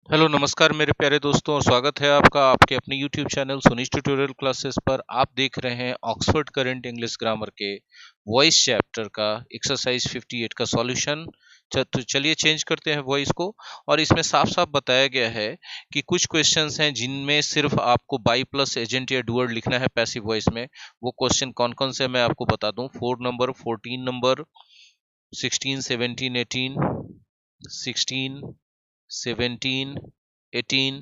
Hello नमस्कार मेरे प्यारे दोस्तों और स्वागत है आपका आपके अपने YouTube channel Sunish tutorial classes पर। आप देख रहे हैं ऑक्सफोर्ड करंट इंग्लिश ग्रामर के वॉइस चैप्टर का एक्सरसाइज 58 का सॉल्यूशन। तो चलिए चेंज करते हैं वॉइस को। और इसमें साफ साफ बताया गया है कि कुछ क्वेश्चंस हैं जिनमें सिर्फ आपको बाई प्लस एजेंट या डुअर लिखना है पैसिव वॉइस में। वो क्वेश्चन कौन कौन से मैं आपको बता दूं। 4 नंबर, 14 नंबर, 16, 17, 18, 16, 17, 18,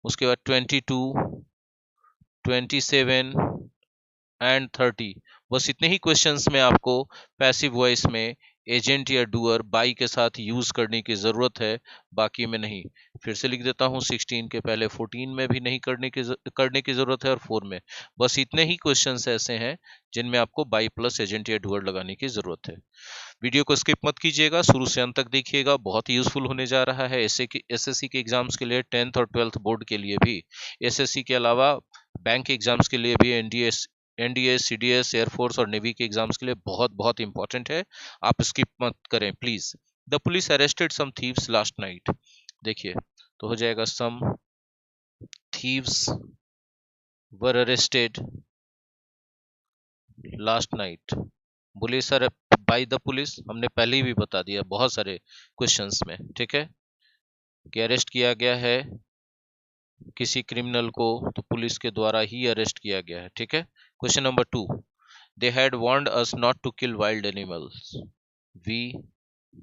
उसके बाद 22, 27 एंड 30। बस इतने ही क्वेश्चंस में आपको पैसिव वॉइस में एजेंट या डूअर बाई के साथ यूज करने की जरूरत है, बाकी में नहीं। फिर से लिख देता हूं, 16 के पहले 14 में भी नहीं करने की जरूरत है और 4 में। बस इतने ही क्वेश्चंस ऐसे हैं जिनमें आपको बाई प्लस एजेंट या डूअर लगाने की जरूरत है। वीडियो को स्किप मत कीजिएगा, शुरू से अंत तक देखिएगा, बहुत ही यूजफुल होने जा रहा है एसएससी के एग्जाम्स के लिए, 10th और 12th बोर्ड के लिए भी। एसएससी के अलावा बैंक एग्जाम्स के लिए भी, एनडीए, सीडीएस, एयरफोर्स और नेवी के एग्जाम्स के लिए बहुत बहुत इंपॉर्टेंट है। आप स्किप मत करें please. The police arrested some thieves last night. देखिए, तो हो जाएगा some thieves were arrested last night. बोलिए सर, बाय द पुलिस हमने पहले ही भी बता दिया बहुत सारे क्वेश्चंस में, ठीक है, कि अरेस्ट किया गया है किसी क्रिमिनल को तो पुलिस के द्वारा ही अरेस्ट किया गया है, ठीक है। Question number 2, they had warned us not to kill wild animals. We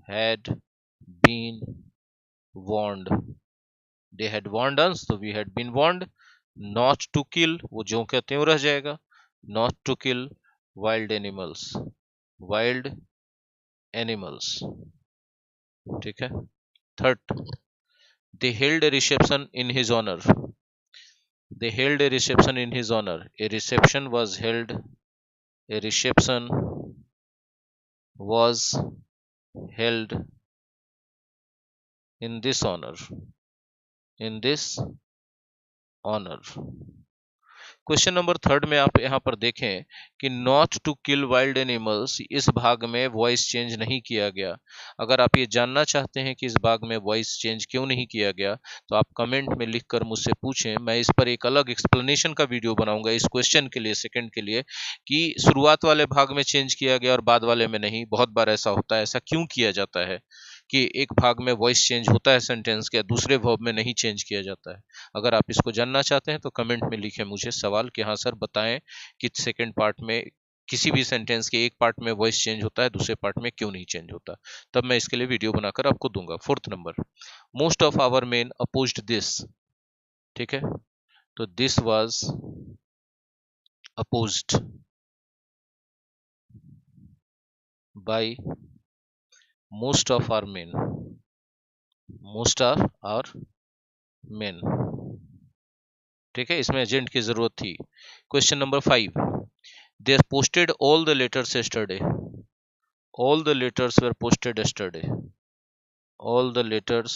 had been warned. They had warned us तो we had been warned. Not to kill, वो जो कहते हैं वो रह जाएगा, not to kill wild animals, wild animals, ठीक है। Third, they held a reception in his honor. They held a reception in his honor. A reception was held. A reception was held in this honor. In this honor. Question number 3 में आप यहाँ पर देखें कि not to kill wild animals, इस भाग में voice change नहीं किया गया। अगर आप ये जानना चाहते हैं कि इस भाग में वॉइस चेंज क्यों नहीं किया गया, तो आप कमेंट में लिखकर मुझसे पूछें। मैं इस पर एक अलग एक्सप्लेनेशन का वीडियो बनाऊंगा इस क्वेश्चन के लिए, सेकंड के लिए, कि शुरुआत वाले भाग में चेंज किया गया और बाद वाले में नहीं। बहुत बार ऐसा होता है, ऐसा क्यों किया जाता है कि एक भाग में वॉइस चेंज होता है सेंटेंस के, दूसरे वर्ब में नहीं चेंज किया जाता है। अगर आप इसको जानना चाहते हैं तो कमेंट में लिखें मुझे सवाल कि हाँ सर बताएं कि सेकंड पार्ट में किसी भी सेंटेंस के एक पार्ट में वॉइस चेंज होता है, दूसरे पार्ट में क्यों नहीं चेंज होता। तब मैं इसके लिए वीडियो बनाकर आपको दूंगा। 4th number, most of our men opposed this, ठीक है। तो this was opposed by most of our men, most of our men, ठीक है। इसमें एजेंट की जरूरत थी। Question number 5, they posted all the letters yesterday. All the letters were posted yesterday. All the letters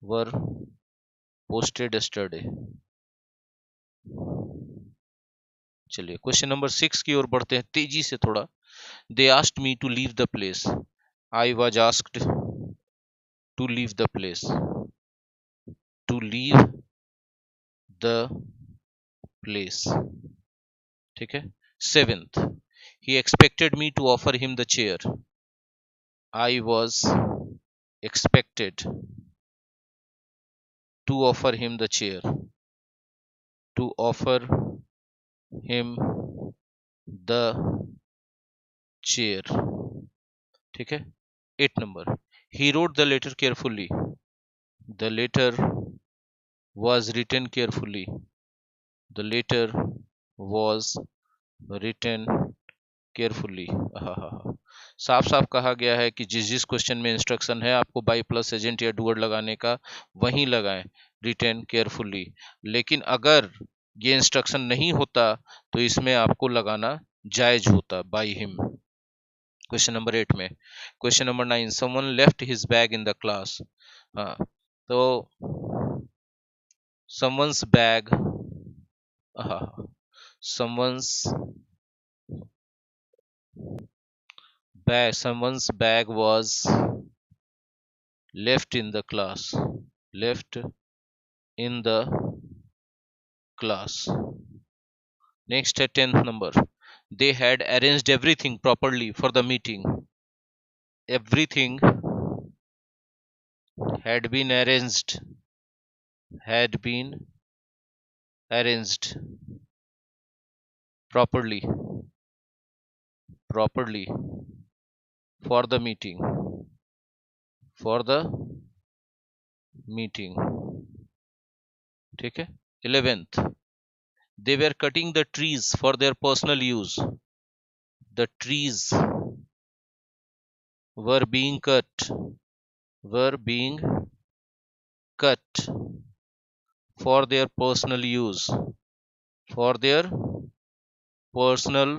were posted yesterday. चलिए question number 6 की ओर बढ़ते हैं तेजी से थोड़ा। They asked me to leave the place. I was asked to leave the place. To leave the place, ठीक है। 7th, he expected me to offer him the chair. I was expected to offer him the chair. To offer him the chair, ठीक है। 8 number, he wrote the letter carefully. The letter was written carefully. The letter was written carefully. साफ साफ कहा गया है कि जिस जिस क्वेश्चन में इंस्ट्रक्शन है आपको बाई प्लस एजेंट या डूअर लगाने का, वहीं लगाएं, रिटेन केयरफुली। लेकिन अगर ये इंस्ट्रक्शन नहीं होता तो इसमें आपको लगाना जायज होता, बाई हिम। क्वेश्चन नंबर 8 में, question number 9, someone left his bag in the class. हाँ, तो someone's bag, someone's someone's bag was left in the class, left in the class. Next at 10th number. They had arranged everything properly for the meeting. Everything had been arranged. Had been arranged properly. Properly for the meeting. For the meeting. ठीक है. 11th. They were cutting the trees for their personal use. The trees were being cut. Were being cut for their personal use. For their personal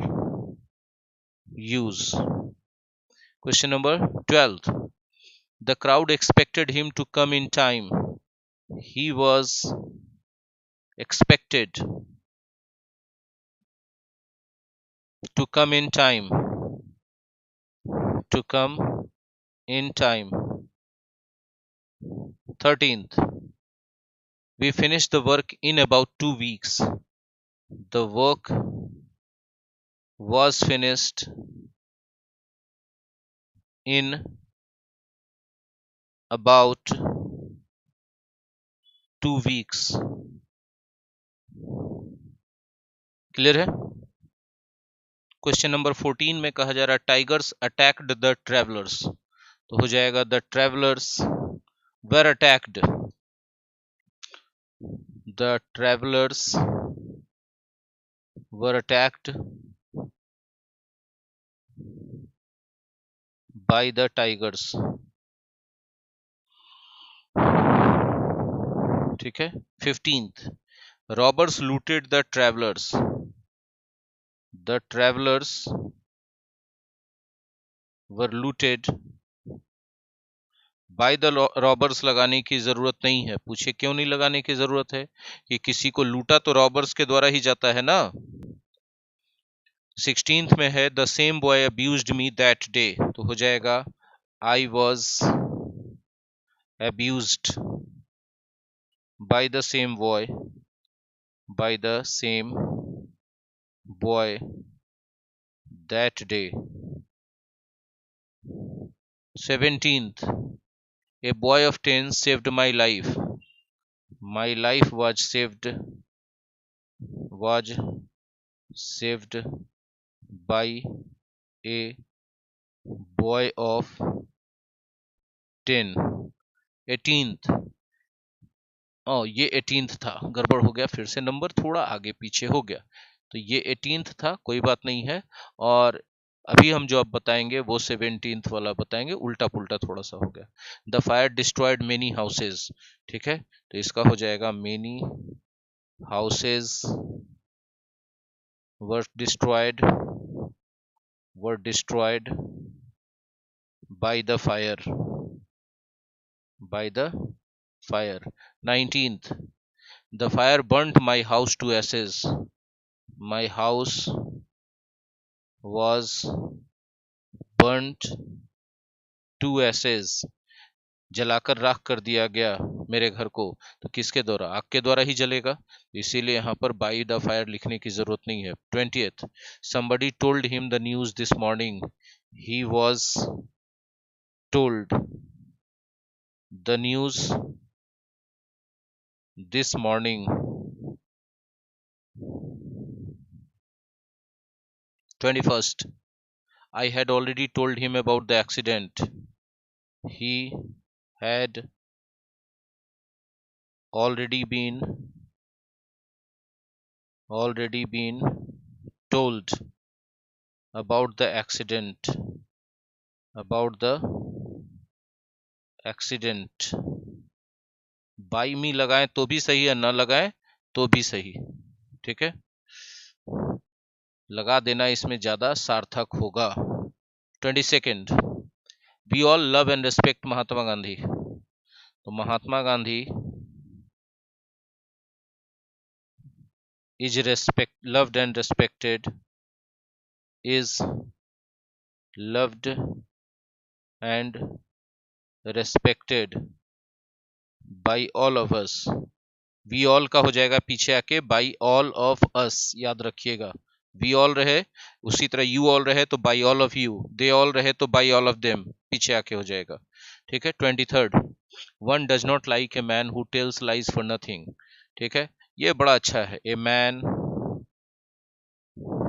use. Question number 12. The crowd expected him to come in time. He was expected to come in time. To come in time. 13th. We finished the work in about 2 weeks. The work was finished in about 2 weeks. Clear है. Question number 14 में कहा जा रहा है tigers attacked the travellers, तो हो जाएगा the travellers were attacked. The travellers were attacked by the tigers. ठीक है. 15th. Robbers looted the travellers. The travellers were looted by the robbers लगाने की जरूरत नहीं है. पूछे क्यों नहीं लगाने की जरूरत है कि किसी को लूटा तो रॉबर्स के द्वारा ही जाता है ना. 16th में है the same boy abused me that day, तो हो जाएगा I was abused by the same boy. By the same boy that day. 17th. A boy of 10 saved my life. My life was saved by a boy of 10. 18th. ये 18th था, गड़बड़ हो गया, फिर से नंबर थोड़ा आगे पीछे हो गया, तो ये 18th था, कोई बात नहीं है. और अभी हम जो अब बताएंगे वो 17th वाला बताएंगे, उल्टा पुल्टा थोड़ा सा हो गया. The fire destroyed many houses. ठीक है, तो इसका हो जाएगा many houses were destroyed by the fire. By the fire. 19th. The fire burnt my house to ashes. My house was burnt to ashes. जलाकर राख कर दिया गया मेरे घर को, तो किसके द्वारा, आग के द्वारा ही जलेगा, इसीलिए यहाँ पर बाय द फायर लिखने की जरूरत नहीं है. 20th. Somebody told him the news this morning. He was told the news this morning. 21st. I had already told him about the accident. He had already been told about the accident. About the accident. By me लगाएं तो भी सही है, ना लगाएं तो भी सही. ठीक है, लगा देना इसमें ज्यादा सार्थक होगा. 22nd. We all love and respect Mahatma Gandhi. तो Mahatma Gandhi is loved and respected, is loved and respected by all of us. We all का हो जाएगा पीछे आके बाई ऑल ऑफ अस, याद रखिएगा। वी ऑल रहे, उसी तरह यू ऑल रहे तो by all of you, they all रहे तो बाई ऑल ऑफ देम, पीछे आके हो जाएगा। ठीक है। 23rd, one does not like a man who tells lies for nothing. ठीक है, ये बड़ा अच्छा है। A man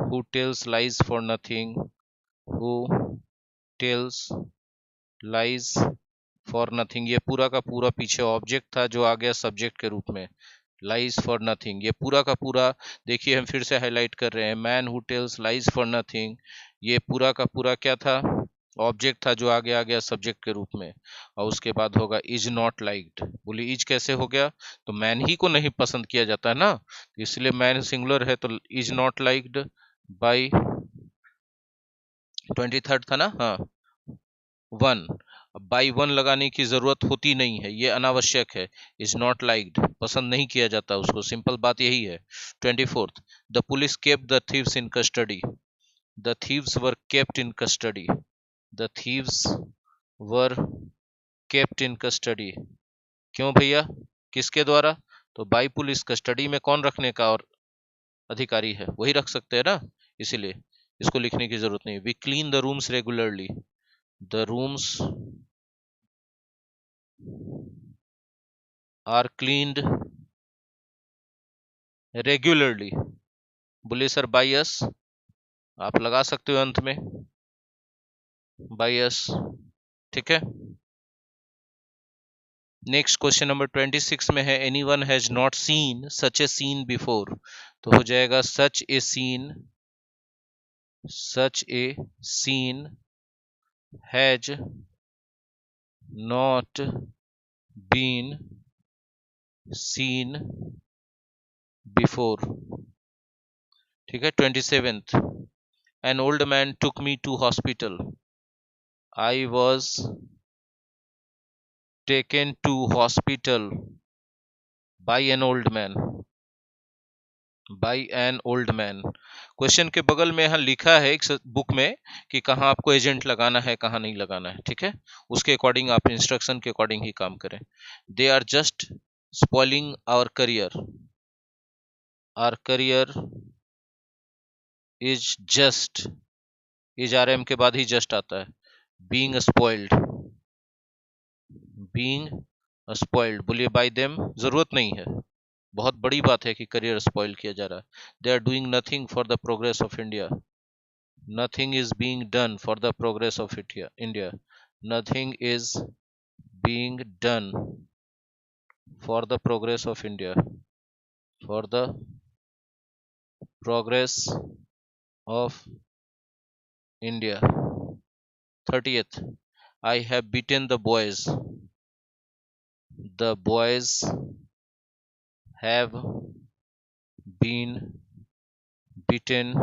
who tells lies for nothing, who tells lies for nothing, ये पूरा का पूरा पीछे ऑब्जेक्ट था जो आ गया सब्जेक्ट के रूप में। लाइज फॉर नथिंग, ये पूरा का पूरा, देखिए हम फिर से हाईलाइट कर रहे हैं, man who tells lies for nothing, ये पूरा का पूरा क्या था, ऑब्जेक्ट था जो आगे आ गया सब्जेक्ट के रूप में। और उसके बाद होगा इज नॉट लाइक्ड। बोली इज कैसे हो गया, तो मैन ही को नहीं पसंद किया जाता है ना, तो इसलिए मैन सिंगुलर है तो is not liked by, 23rd था ना, हाँ, वन। बाई वन लगाने की जरूरत होती नहीं है, ये अनावश्यक है। इज नॉट लाइक्ड, पसंद नहीं किया जाता उसको, सिंपल बात यही है। 24th, the police kept the thieves in custody, the thieves were kept in custody, the thieves were kept in custody. क्यों भैया, किसके द्वारा, तो बाई पुलिस, कस्टडी में कौन रखने का और अधिकारी है, वही रख सकते हैं ना, इसीलिए इसको लिखने की जरूरत नहीं। We clean the rooms regularly, the rooms are cleaned regularly. बोलिए सर बाई अस, आप लगा सकते हो अंत में बाई अस। ठीक है। नेक्स्ट क्वेश्चन नंबर 26 में है, anyone has not seen such a scene before, तो हो जाएगा such a scene, such a scene has not been seen before. ठीक है। 27th, an old man took me to hospital, I was taken to hospital by an old man, by an old man. Question के बगल में यहाँ लिखा है एक book में कि कहाँ आपको एजेंट लगाना है कहाँ नहीं लगाना है। ठीक है, उसके अकॉर्डिंग आप इंस्ट्रक्शन के अकॉर्डिंग ही काम करें। They are just spoiling our career, our career is just, is are am के बाद ही जस्ट आता है, बीइंग स्पॉइल्ड, बीइंग स्पॉइल्ड। बोलिए बाय देम, जरूरत नहीं है, बहुत बड़ी बात है कि करियर स्पॉइल किया जा रहा है। They are doing nothing for the progress of India, nothing is being done for the progress of India, nothing is being done for the progress of India, for the progress of India. 30th, I have beaten the boys, the boys have been beaten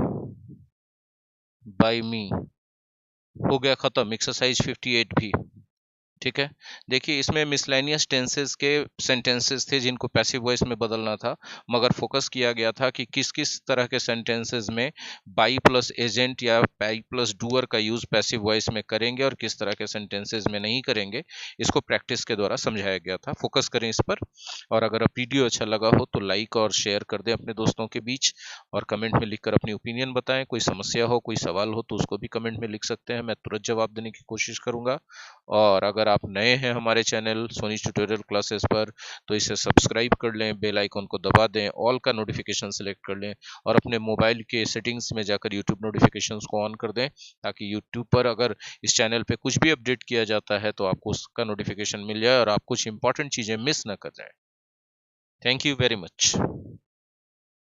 by me। हो गया खत्म exercise 58 भी। ठीक है, देखिए इसमें miscellaneous tenses के sentences थे जिनको पैसिव वॉइस में बदलना था, मगर फोकस किया गया था कि किस किस तरह के सेंटेंसेस में बाई प्लस एजेंट या बाई प्लस डूअर का यूज पैसिव वॉइस में करेंगे और किस तरह के सेंटेंसेस में नहीं करेंगे। इसको प्रैक्टिस के द्वारा समझाया गया था, फोकस करें इस पर। और अगर वीडियो अच्छा लगा हो तो लाइक और शेयर कर दें अपने दोस्तों के बीच, और कमेंट में लिखकर अपनी ओपिनियन बताएं। कोई समस्या हो, कोई सवाल हो तो उसको भी कमेंट में लिख सकते हैं, मैं तुरंत जवाब देने की कोशिश करूंगा। और अगर आप नए हैं हमारे चैनल सोनी ट्यूटोरियल क्लासेस पर तो इसे सब्सक्राइब कर लें, बेल आइकन को दबा दें, ऑल का नोटिफिकेशन सेलेक्ट कर लें और अपने मोबाइल के सेटिंग्स में जाकर यूट्यूब नोटिफिकेशंस को ऑन कर दें, ताकि यूट्यूब पर अगर इस चैनल पे कुछ भी अपडेट किया जाता है तो आपको उसका नोटिफिकेशन मिल जाए और आप कुछ इंपॉर्टेंट चीज़ें मिस ना कर जाएं। Thank you very much.